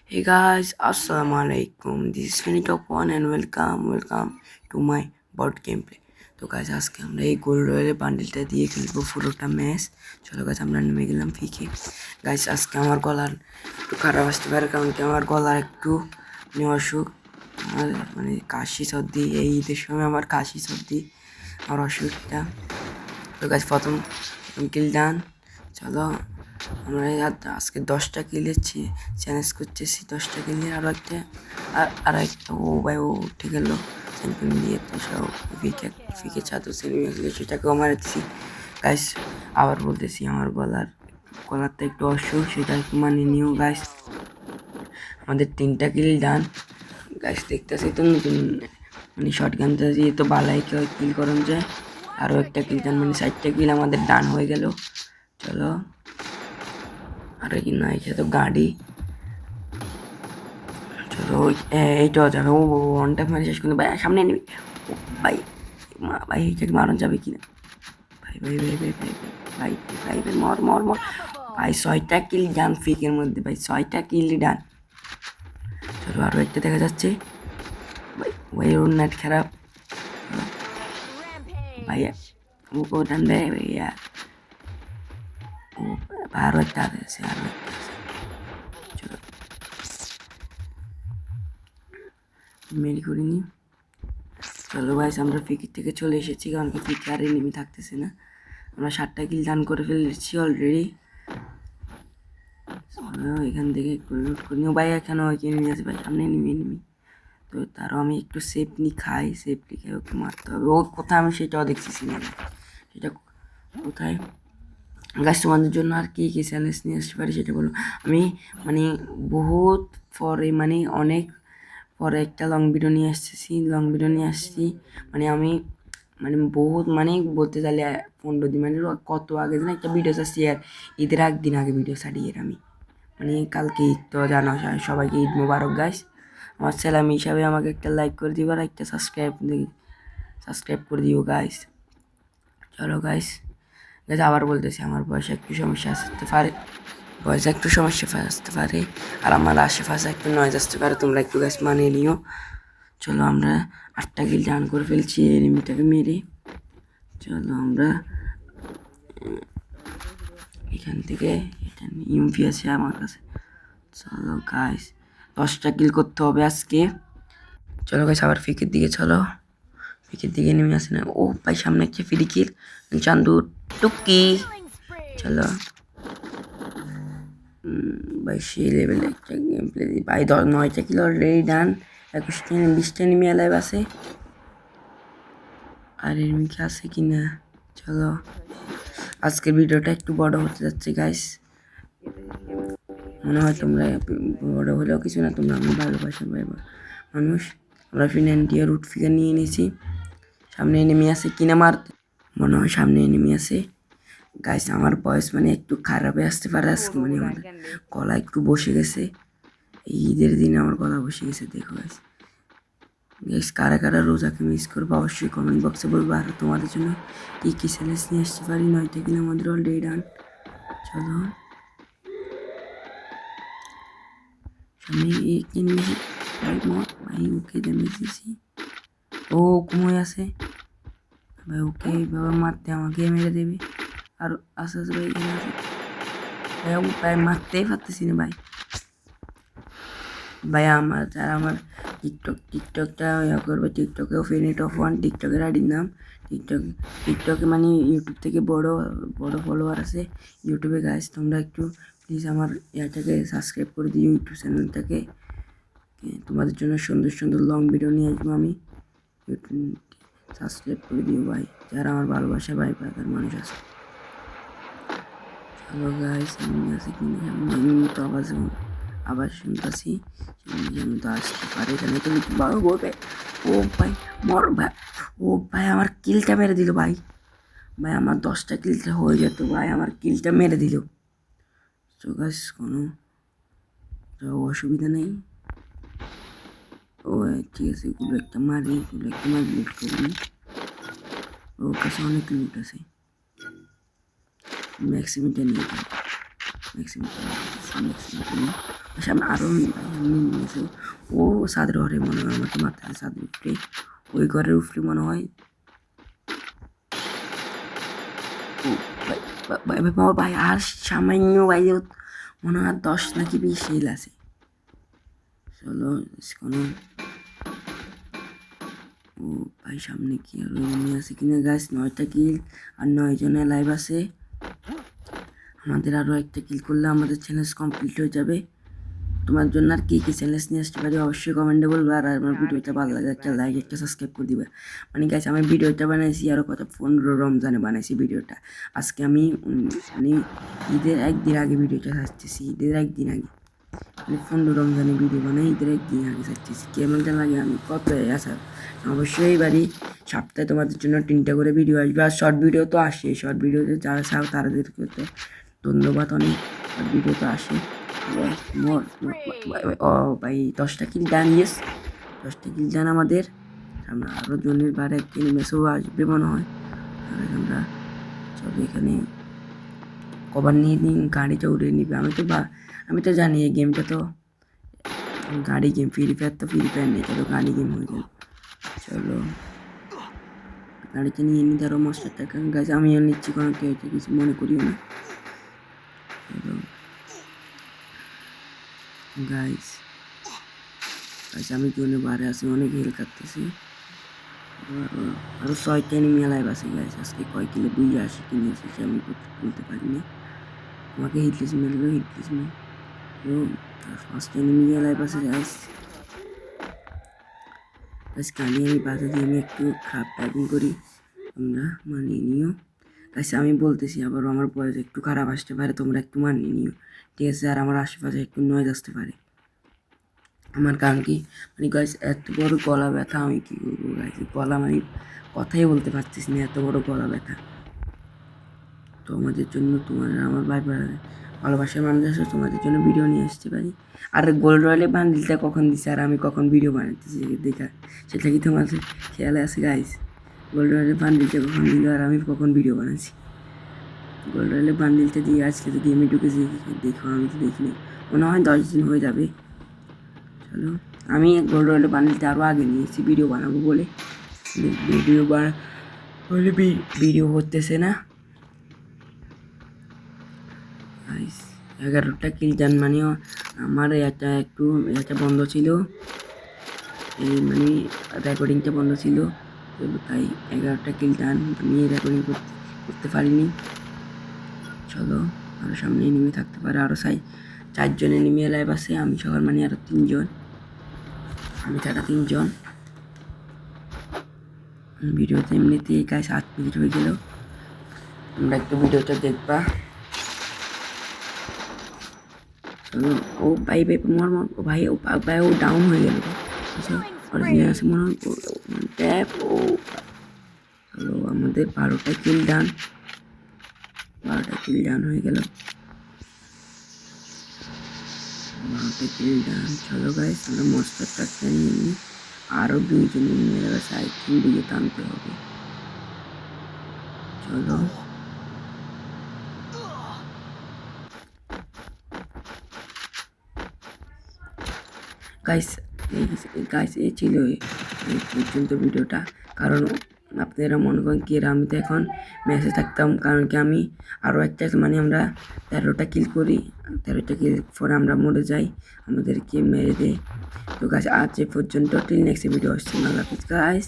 Hey guys, Assalamu alaikum. This is Finitop One and welcome to my board gameplay. তো guys আজকে আমরা এই গোল রয়েলের বান্ডেলটা দিয়ে খেলবো পুরোটা ম্যাচ। চলো গাইজ আমরা নেমে গেলাম ফিকে। গাইজ আজকে আমার গলার একটু খারাপ আসতে পারে, কারণ কি আমার গলার একটু অসুখ, আমার মানে কাশি সর্দি, এই ঈদের সময় আমার কাশি সর্দি আমার অসুখটা। তো গাইজ প্রথম কিল ডান। চলো আমরা আজকে 10টা কিলেছি, চ্যালেঞ্জ করতেছি 10টা কিলে। আর একটা ও ভাই ও উঠে গেল চ্যাম্পিয়ন দিয়ে, তো সব ফিকে ছাত্র শ্রেণী সেটাকেও মারতেছি। গাইস আবার বলতেছি আমার গলারটা একটু অসুখ, সেটা একটু মানিয়ে নিও গাইস। আমাদের 3টা কিল ডান গাইস। দেখতেছি তো নতুন মানে শর্ট গানটা দিয়ে তো বালাই কিল করানো যায়। আরও একটা কিল ডান, মানে 4টা কিল আমাদের ডান হয়ে গেল। চলো আরে কি না, এটা তো গাড়ি। চলো এইটাও যাবে। ও ওয়ান ট্যাপ মারি শেষ করতে ভাই, সামনে নিবি ভাই। ভাই এইটাকে মারণ যাবে কিনা ভাই ভাই ভাই ভাই ভাই ভাই ভাই ভাই মর মর মর ভাই। 6টা কিল ডান ফিকের মধ্যে ভাই, 6টা কিল ডান। চলো আরও একটা দেখা যাচ্ছে ভাই। ভাই ওর নেট খারাপ ভাইয়া, ও ডান দেয় ভাইয়া। ও আরও একটা আছে, আরও একটা আছে। চলো মেরি করিনি। চলো গাইস আমরা ফিকির থেকে চলে এসেছি, কারণ কি ফিকে আর এনিমি থাকতেছে না। আমরা 7টা কিল ডান করে ফেলেছি অলরেডি। এখান থেকে একটু লুট করে নিও ভাই। এখানে এনিমি আছে ভাই, সামনে এনিমি। তো তারও আমি একটু সেফলি খাই, ওকে মারতে হবে। ও কোথায় আমি সেটাও দেখতেছি না, সেটা কোথায়। গাছ তোমাদের জন্য আর কি চ্যালেঞ্জ নিয়ে আসতে পারি সেটা বলো। আমি মানে বহুত পরে, মানে অনেক পরে একটা লং ভিডিও নিয়ে আসছি। মানে আমি মানে বহুত মানে বলতে চাইলে 15 দিন, মানে কত আগে যেন একটা ভিডিও ছাড়ছি, আর ঈদের একদিন আগে ভিডিও ছাড়ি। এর আমি মানে কালকে ঈদ, তো জানো সবাইকে ঈদ মোবারক গাইস। আমার ছেলেমি হিসাবে আমাকে একটা লাইক করে দিও আর একটা সাবস্ক্রাইব করে দিও গাইস। চলো গাইস আবার বলতেছি আমার বয়সে একটু সমস্যা আসতে পারে, আর আমার আশেপাশে একটু নয়েজ আসতে পারে, তোমরা একটু গাছ মানিয়ে নিও। চলো আমরা 8টা কিল ডান করে ফেলছি এনিমিটাকে মেরে। চলো আমরা এখান থেকে, এটা ইউপি আছে আমার কাছে। চলো গাইস 10টা কিল করতে হবে আজকে। চলো গাইস আবার ফিকের দিকে চলো, ফিকের দিকে নেমে আসে না। ও ভাই সামনে একটা ফ্রি কিল, চান্দু টুকি। চলো ভাই সেই লেভেলে একটা গেম প্লে দিই ভাই। 9টা কিলো অলরেডি ডান। 20টা এনিমি অ্যালাইভ আছে, আর এনিমি কি আছে কি না। চলো আজকের ভিডিওটা একটু বড় হতে যাচ্ছে গাইস। মনে হয় তোমরা বড় হলেও কিছু না, তোমরা আমি ভালোবাসার মানুষ। আমরা ফিনান্টিয়া রুট ফিগার নিয়ে নিয়েছি। সামনে এনিমি আছে কিনা মারতে, মনে হয় সামনে এনিমি আছে গাইস। আমার বয়স মানে একটু খারাপে আসতে পারে আজকে, মানে আমার গলা একটু বসে গেছে। এই ঈদের দিনে আমার গলা বসে গেছে। দেখো গাইস কারা কারা রোজাকে মিস করবো অবশ্যই কমেন্ট বক্সে বলবো। আর তোমাদের জন্য কী কী চ্যালেঞ্জ নিয়ে আসতে পারি। 9টা কিনা আমাদের অলরেডি ডান। চলো সামনে ভাই মত ভাই, ওকে ড্যামেজ দিয়েছি। ও কুমোয় আছে ভাই, ওকে এইভাবে মারতে আমাকে মেরে দেবে। আর আস্তে আস্তে ভাই এখানে আছে ভাই, ও ভাই মারতেই পারতেছি না ভাই। ভাই আমার টিকটকটা ইয়া করবে। টিকটকেও ফিনিটপ ওয়ান টিকটকের আইডির নাম। টিকটকে মানে ইউটিউব থেকে বড় ফলোয়ার আছে ইউটিউবে গাইস। তোমরা একটু প্লিজ আমার ইয়াটাকে সাবস্ক্রাইব করে দিও, ইউটিউব চ্যানেলটাকে। তোমাদের জন্য সুন্দর লং ভিডিও নিয়ে আসবো আমি। সাবস্ক্রাইব করে দিও ভাই, যারা আমার ভালোবাসা ভাই পাতার মানুষ আছে। চলো গাইস এমনি আছে কিনা, এমনি তো আবার শুনতেছি যেমন তো আসতে পারে। এখানে তো বড় বলবে। ও ভাই মর ভাই, ও ভাই আমার কিলটা মেরে দিল ভাই। আমার 10টা কিলটা হয়ে যেত ভাই, আমার কিলটা মেরে দিল। তো গাইস কোনো অসুবিধা নেই। ও ঠিক আছে, এগুলো একটা মারি লুট করি। ওর কাছে অনেক লুট আছে, ম্যাক্সিমিটা নিয়ে ম্যাক্সিমিটা নিয়ে সামনে আরও নিয়েছে। ও সাদের ঘরে মনে হয় আমাকে মারতে সাদের উপরে, ওই ঘরের উপরে মনে হয়। ভাই আর সামান্য ভাই মনে হয় 10 নাকি 20 হিল আছে। চলো কোনো ও ভাই সামনে কি আরো এনিমি আছে কিনা গাইস? 9টা কিল আর 9 জনে লাইভ আছে। আমাদের আরো একটা কিল করলে আমাদের চ্যালেঞ্জ কমপ্লিট হয়ে যাবে। তোমার জন্য আর কি কি চ্যালেঞ্জ নিয়ে আসতে পারি অবশ্যই কমেন্টে বলবে। আর আমার ভিডিওটা ভালো লাগে একটা লাইক একটা সাবস্ক্রাইব করে দিবে। মানে গাইস আমি ভিডিওটা বানাইছি আরও কত 15 রমজানে বানাইছি ভিডিওটা। আজকে আমি মানে ঈদের একদিন আগে ভিডিওটা ছাড়তেছি, ঈদের একদিন আগে মানে 15 রমজানে ভিডিও বানাই, ঈদের একদিন আগে ছাড়তেছি। কেমনটা লাগে আমি কত আসা অবশ্যই বাড়ি সপ্তাহে তোমাদের জন্য 3টা করে ভিডিও আসবে। আর শর্ট ভিডিও তো আসে, শর্ট ভিডিওতে যারা চাও তাদেরকে তো ধন্যবাদ অনেক। শর্ট ভিডিও তো আসে। ও ভাই 10টা কিল ডান, ইয়েস 10টা কিল ডান আমাদের। আমরা আরও জনের বারে একটি ম্যাচও আসবে মনে হয়। আমরা চলো এখানে কভার নিয়ে নিই, গাড়িটা উড়ে নিবে। আমি তো জানি এই গেমটা তো গাড়ি গেম, ফ্রি ফায়ার তো ফ্রি ফায়ার নেই, চলো গাড়ি গেম হয়ে গেল। চলো গাড়িতে নিয়ে নিই ধরো মাস্টার টাকা গাছ, আমিও নিচ্ছি, কোনো কেউ কিছু মনে করিও না। চলো গাইস গাইস আমি জোনে বারে আছি, অনেক হেল কাটতেছি। আরও 6টা এনিমি লাইভ আছে গাইস। আজকে কয় কিলো 82 কিনে এসেছি আমি বলতে পারিনি। আমাকে হিটলিস মেরলো, হিটলিস মেরে ফার্স্ট এনিমি লাইভ আছে গাইস। আজকে আমি বাধা দিয়ে আমি একটু খারাপ টাইপিং করি, তোমরা মানিয়ে নিও। গাইস আমি বলতেছি আবারও আমার বয়স একটু খারাপ আসতে পারে, তোমরা একটু মানিয়ে নিও, ঠিক আছে? আর আমার আশেপাশে একটু নয়েজ আসতে পারে। আমার কারণ কি মানে গাইস এত বড় গলা ব্যথা, আমি কী করবো গাইস? গলা মানে কথাই বলতে পারছিস না, এত বড় গলা ব্যথা। তো আমাদের জন্য তোমার আমার ভালোবাসার মানুষ আছে, তোমাদের জন্য ভিডিও নিয়ে আসতে পারি। আর গোল্ড রয়্যালে বান্ডিলটা কখন দিছে আর আমি কখন ভিডিও বানাতেছি দেখা, সেটা কি তোমাদের খেয়ালে আছে গাইস? গোল্ড রয়্যালে বান্ডিলটা কখন দিল আর আমি কখন ভিডিও বানাচ্ছি? গোল্ড রয়্যালে বান্ডিলটা দিয়ে আজকে তো গেমে ঢুকেছি, দেখো আমি তো দেখিনি, মনে হয় 10 দিন হয়ে যাবে। চলো আমি গোল্ড রয়্যালে বান্ডিলটা আরও আগে নিয়েছি ভিডিও বানাবো বলে, ভিডিও হতেছে না। 11টা কিল ডান, মানে আমার এটা বন্ধ ছিল, এই মানে রেকর্ডিংটা বন্ধ ছিল, তাই 11টা কিল ডান, আমি রেকর্ডিং করতে পারিনি। চলো আরও সামনে এনিমি থাকতে পারে, আরও 4জন এনিমি লাইভ আছে, আমি সবার মানে আরও 3জন, আমি ছাড়া 3জন। ভিডিওতে এমনিতেই গাইস 8 মিনিট হয়ে গেল, তোমরা একটু ভিডিওটা দেখবা। ও ভাই মর ভাই, ও ভাই ও ডাউন হয়ে গেল, অরিজিনাল আছে মনে হয় ট্যাপ। ও চলো আমাদের 12টা কিল ডান, 12টা কিল ডান হয়ে গেল, 12টা কিল ডান। চলো গাইস আমরা মস্টার ট্রাকটা নিয়ে নিই, আরও 2জন মেরে গেছে, আই থিঙ্ক দিকে টানতে হবে। চলো গাইস এই ছিল এই পর্যন্ত ভিডিওটা। কারণ আপনারা মনে করেন কি আমি তো এখন ম্যাচে থাকতাম, কারণ কি আমি আরও একটা মানে আমরা 13টা কিল করি, 13টা কিল পরে আমরা মরে যাই, আমাদেরকে মেরে দেয়। তো গাইস আজ এ পর্যন্ত, টিল নেক্সট ভিডিও আসছে, আল্লাহ হাফেজ গাইস।